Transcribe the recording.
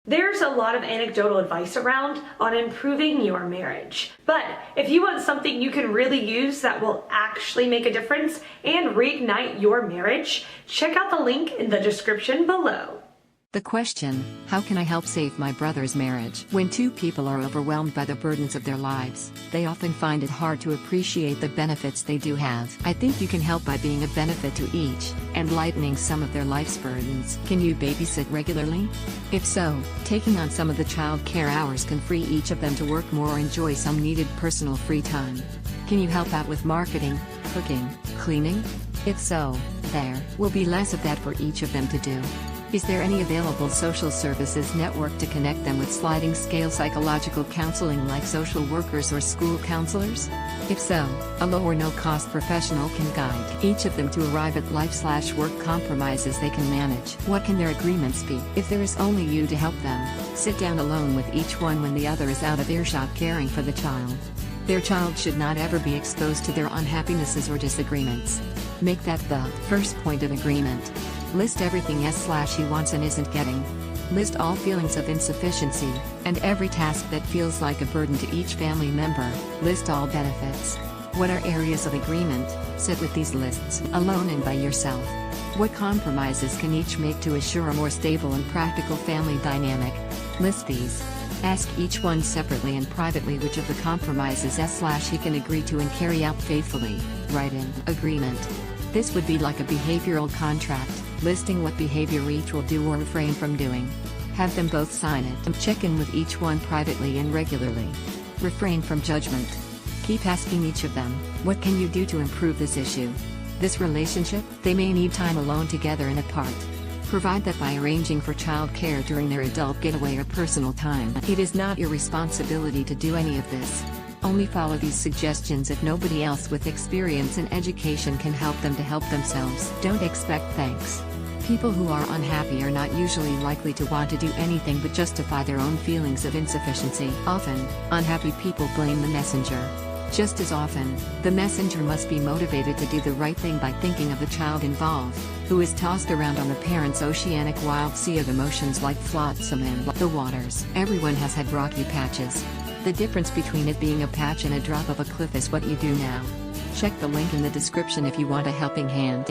There's a lot of anecdotal advice around on improving your marriage. But if you want something you can really use that will actually make a difference and reignite your marriage, check out the link in the description below. The question, how can I help save my brother's marriage? When two people are overwhelmed by the burdens of their lives, they often find it hard to appreciate the benefits they do have. I think you can help by being a benefit to each, and lightening some of their life's burdens. Can you babysit regularly? If so, taking on some of the child care hours can free each of them to work more or enjoy some needed personal free time. Can you help out with marketing, cooking, cleaning? If so, there will be less of that for each of them to do. Is there any available social services network to connect them with sliding scale psychological counseling like social workers or school counselors? If so, a low or no cost professional can guide each of them to arrive at life/work compromises they can manage. What can their agreements be? If there is only you to help them, sit down alone with each one when the other is out of earshot caring for the child. Their child should not ever be exposed to their unhappinesses or disagreements. Make that the first point of agreement. List everything he wants and isn't getting. List all feelings of insufficiency, and every task that feels like a burden to each family member. List all benefits. What are areas of agreement? Sit with these lists, alone and by yourself. What compromises can each make to assure a more stable and practical family dynamic? List these. Ask each one separately and privately which of the compromises he can agree to and carry out faithfully. Write in agreement. This would be like a behavioral contract, listing what behavior each will do or refrain from doing. Have them both sign it and check in with each one privately and regularly. Refrain from judgment. Keep asking each of them, what can you do to improve this issue? This relationship? They may need time alone together and apart. Provide that by arranging for child care during their adult getaway or personal time. It is not your responsibility to do any of this. Only follow these suggestions if nobody else with experience and education can help them to help themselves. Don't expect thanks. People who are unhappy are not usually likely to want to do anything but justify their own feelings of insufficiency. Often, unhappy people blame the messenger. Just as often, the messenger must be motivated to do the right thing by thinking of the child involved, who is tossed around on the parent's oceanic wild sea of emotions like flotsam and the waters. Everyone has had rocky patches. The difference between it being a patch and a drop of a cliff is what you do now. Check the link in the description if you want a helping hand.